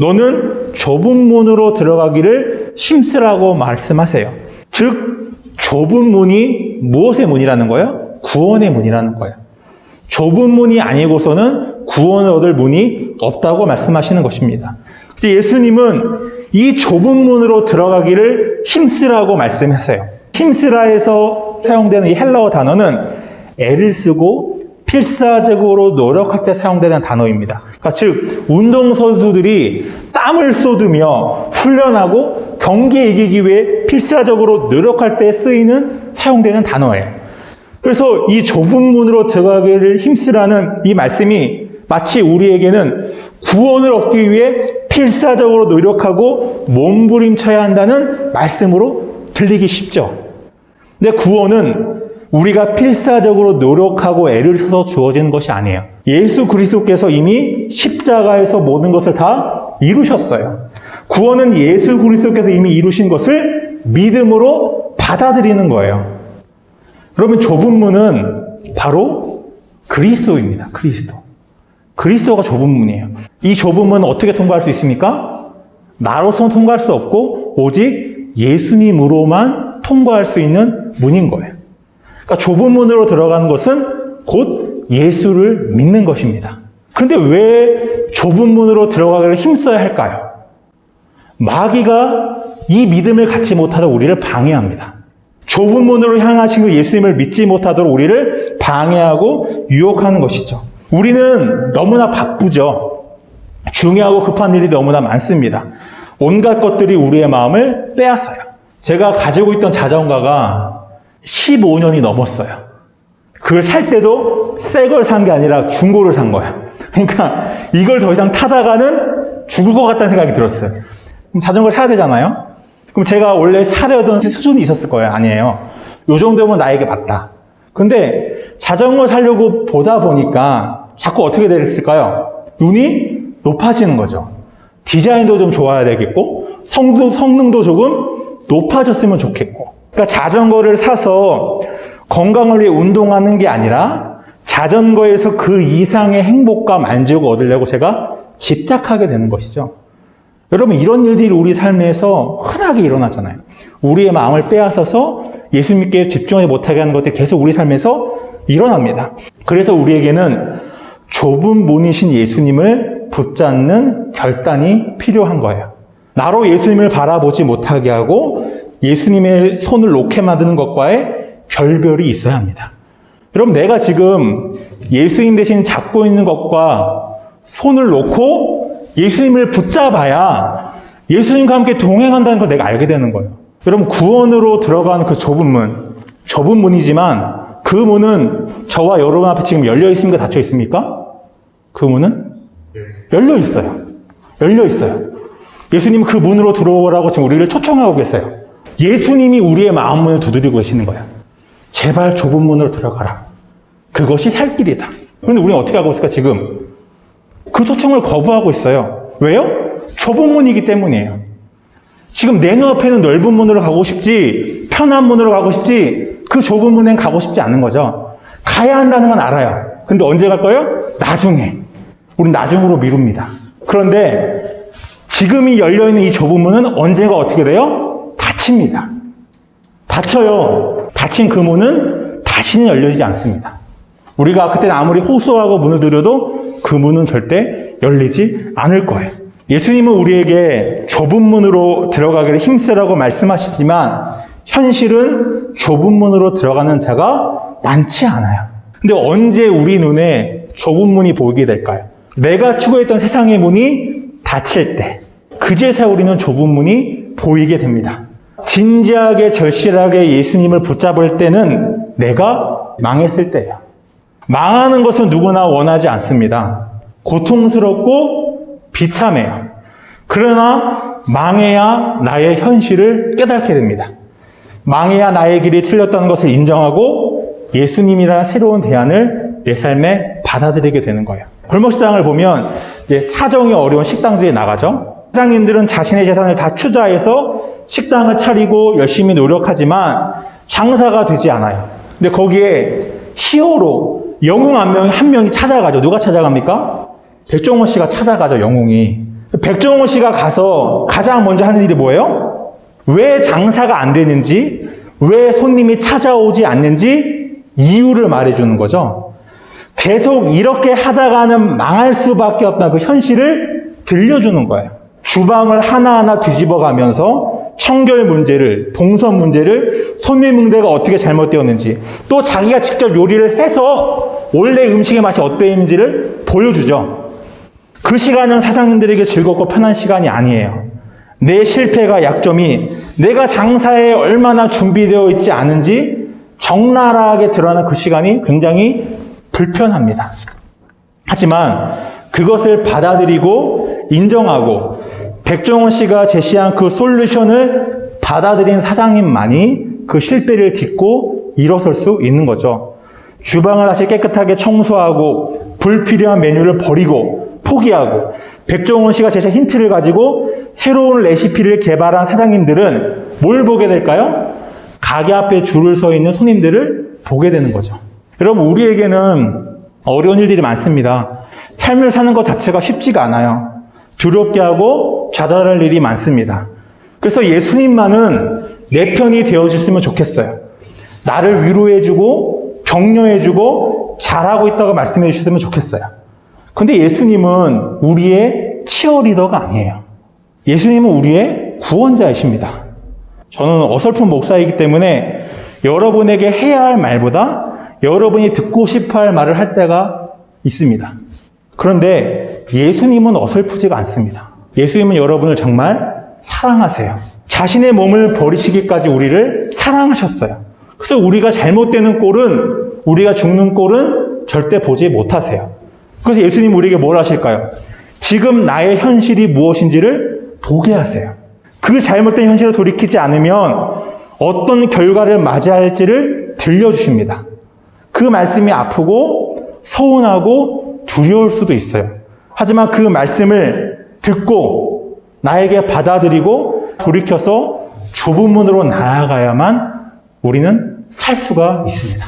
너는 좁은 문으로 들어가기를 힘쓰라고 말씀하세요. 즉 좁은 문이 무엇의 문이라는 거예요? 구원의 문이라는 거예요. 좁은 문이 아니고서는 구원을 얻을 문이 없다고 말씀하시는 것입니다. 예수님은 이 좁은 문으로 들어가기를 힘쓰라고 말씀하세요. 힘쓰라에서 사용되는 이 헬라어 단어는 애를 쓰고 필사적으로 노력할 때 사용되는 단어입니다. 그러니까 즉 운동선수들이 땀을 쏟으며 훈련하고 경기에 이기기 위해 필사적으로 노력할 때 쓰이는 사용되는 단어예요. 그래서 이 좁은 문으로 들어가기를 힘쓰라는 이 말씀이 마치 우리에게는 구원을 얻기 위해 필사적으로 노력하고 몸부림쳐야 한다는 말씀으로 들리기 쉽죠. 근데 구원은 우리가 필사적으로 노력하고 애를 써서 주어지는 것이 아니에요. 예수 그리스도께서 이미 십자가에서 모든 것을 다 이루셨어요. 구원은 예수 그리스도께서 이미 이루신 것을 믿음으로 받아들이는 거예요. 그러면 좁은 문은 바로 그리스도입니다. 그리스도가 좁은 문이에요. 이 좁은 문은 어떻게 통과할 수 있습니까? 나로서는 통과할 수 없고 오직 예수님으로만 통과할 수 있는 문인 거예요. 그러니까 좁은 문으로 들어가는 것은 곧 예수를 믿는 것입니다. 그런데 왜 좁은 문으로 들어가기를 힘써야 할까요? 마귀가 이 믿음을 갖지 못하도록 우리를 방해합니다. 좁은 문으로 향하신 그 예수님을 믿지 못하도록 우리를 방해하고 유혹하는 것이죠. 우리는 너무나 바쁘죠. 중요하고 급한 일이 너무나 많습니다. 온갖 것들이 우리의 마음을 빼앗아요. 제가 가지고 있던 자전거가 15년이 넘었어요. 그걸 살 때도 새 걸 산 게 아니라 중고를 산 거예요. 그러니까 이걸 더 이상 타다가는 죽을 것 같다는 생각이 들었어요. 그럼 자전거를 사야 되잖아요. 그럼 제가 원래 사려던 수준이 있었을 거예요. 아니에요. 요 정도면 나에게 맞다. 근데 자전거 사려고 보다 보니까 자꾸 어떻게 됐을까요? 눈이 높아지는 거죠. 디자인도 좀 좋아야 되겠고 성능도 조금 높아졌으면 좋겠고. 그러니까 자전거를 사서 건강을 위해 운동하는 게 아니라 자전거에서 그 이상의 행복과 만족을 얻으려고 제가 집착하게 되는 것이죠. 여러분, 이런 일들이 우리 삶에서 흔하게 일어나잖아요. 우리의 마음을 빼앗아서 예수님께 집중하지 못하게 하는 것들이 계속 우리 삶에서 일어납니다. 그래서 우리에게는 좁은 문이신 예수님을 붙잡는 결단이 필요한 거예요. 나로 예수님을 바라보지 못하게 하고 예수님의 손을 놓게 만드는 것과의 결별이 있어야 합니다. 여러분, 내가 지금 예수님 대신 잡고 있는 것과 손을 놓고 예수님을 붙잡아야 예수님과 함께 동행한다는 걸 내가 알게 되는 거예요. 여러분, 구원으로 들어가는 그 좁은 문이지만 그 문은 저와 여러분 앞에 지금 열려 있습니까? 닫혀 있습니까? 그 문은 열려 있어요. 열려 있어요. 예수님은 그 문으로 들어오라고 지금 우리를 초청하고 계세요. 예수님이 우리의 마음 문을 두드리고 계시는 거예요. 제발 좁은 문으로 들어가라. 그것이 살 길이다. 그런데 우리는 어떻게 하고 있을까, 지금? 그 초청을 거부하고 있어요. 왜요? 좁은 문이기 때문이에요. 지금 내 눈앞에는 넓은 문으로 가고 싶지, 편한 문으로 가고 싶지, 그 좁은 문엔 가고 싶지 않은 거죠. 가야 한다는 건 알아요. 근데 언제 갈 거예요? 나중에. 우린 나중으로 미룹니다. 그런데 지금이 열려있는 이 좁은 문은 언젠가 어떻게 돼요? 닫힙니다. 닫혀요. 닫힌 그 문은 다시는 열리지 않습니다. 우리가 그때는 아무리 호소하고 문을 두려도 그 문은 절대 열리지 않을 거예요. 예수님은 우리에게 좁은 문으로 들어가기를 힘쓰라고 말씀하시지만 현실은 좁은 문으로 들어가는 자가 많지 않아요. 근데 언제 우리 눈에 좁은 문이 보이게 될까요? 내가 추구했던 세상의 문이 닫힐 때, 그제서야 우리는 좁은 문이 보이게 됩니다. 진지하게 절실하게 예수님을 붙잡을 때는 내가 망했을 때예요. 망하는 것은 누구나 원하지 않습니다. 고통스럽고 비참해요. 그러나 망해야 나의 현실을 깨닫게 됩니다. 망해야 나의 길이 틀렸다는 것을 인정하고 예수님이라는 새로운 대안을 내 삶에 받아들이게 되는 거예요. 골목식당을 보면 이제 사정이 어려운 식당들이 나가죠. 사장님들은 자신의 재산을 다 투자해서 식당을 차리고 열심히 노력하지만 장사가 되지 않아요. 근데 거기에 영웅 한 명이 찾아가죠. 누가 찾아갑니까? 백종원 씨가 찾아가죠, 영웅이. 백종원 씨가 가서 가장 먼저 하는 일이 뭐예요? 왜 장사가 안 되는지, 왜 손님이 찾아오지 않는지 이유를 말해주는 거죠. 계속 이렇게 하다가는 망할 수밖에 없다는 그 현실을 들려주는 거예요. 주방을 하나하나 뒤집어 가면서 청결 문제를, 동선 문제를, 손님 응대가 어떻게 잘못되었는지, 또 자기가 직접 요리를 해서 원래 음식의 맛이 어땠는지를 보여주죠. 그 시간은 사장님들에게 즐겁고 편한 시간이 아니에요. 내 실패가 약점이 내가 장사에 얼마나 준비되어 있지 않은지 적나라하게 드러나는 그 시간이 굉장히 불편합니다. 하지만 그것을 받아들이고 인정하고 백종원 씨가 제시한 그 솔루션을 받아들인 사장님만이 그 실패를 딛고 일어설 수 있는 거죠. 주방을 다시 깨끗하게 청소하고 불필요한 메뉴를 버리고 포기하고 백종원 씨가 제시한 힌트를 가지고 새로운 레시피를 개발한 사장님들은 뭘 보게 될까요? 가게 앞에 줄을 서 있는 손님들을 보게 되는 거죠. 여러분, 우리에게는 어려운 일들이 많습니다. 삶을 사는 것 자체가 쉽지가 않아요. 두렵게 하고 좌절할 일이 많습니다. 그래서 예수님만은 내 편이 되어주시면 좋겠어요. 나를 위로해주고 격려해주고 잘하고 있다고 말씀해 주셨으면 좋겠어요. 근데 예수님은 우리의 치어리더가 아니에요. 예수님은 우리의 구원자이십니다. 저는 어설픈 목사이기 때문에 여러분에게 해야 할 말보다 여러분이 듣고 싶어 할 말을 할 때가 있습니다. 그런데 예수님은 어설프지가 않습니다. 예수님은 여러분을 정말 사랑하세요. 자신의 몸을 버리시기까지 우리를 사랑하셨어요. 그래서 우리가 잘못되는 꼴은, 우리가 죽는 꼴은 절대 보지 못하세요. 그래서 예수님 우리에게 뭘 하실까요? 지금 나의 현실이 무엇인지를 보게 하세요. 그 잘못된 현실을 돌이키지 않으면 어떤 결과를 맞이할지를 들려주십니다. 그 말씀이 아프고 서운하고 두려울 수도 있어요. 하지만 그 말씀을 듣고 나에게 받아들이고 돌이켜서 좁은 문으로 나아가야만 우리는 살 수가 있습니다.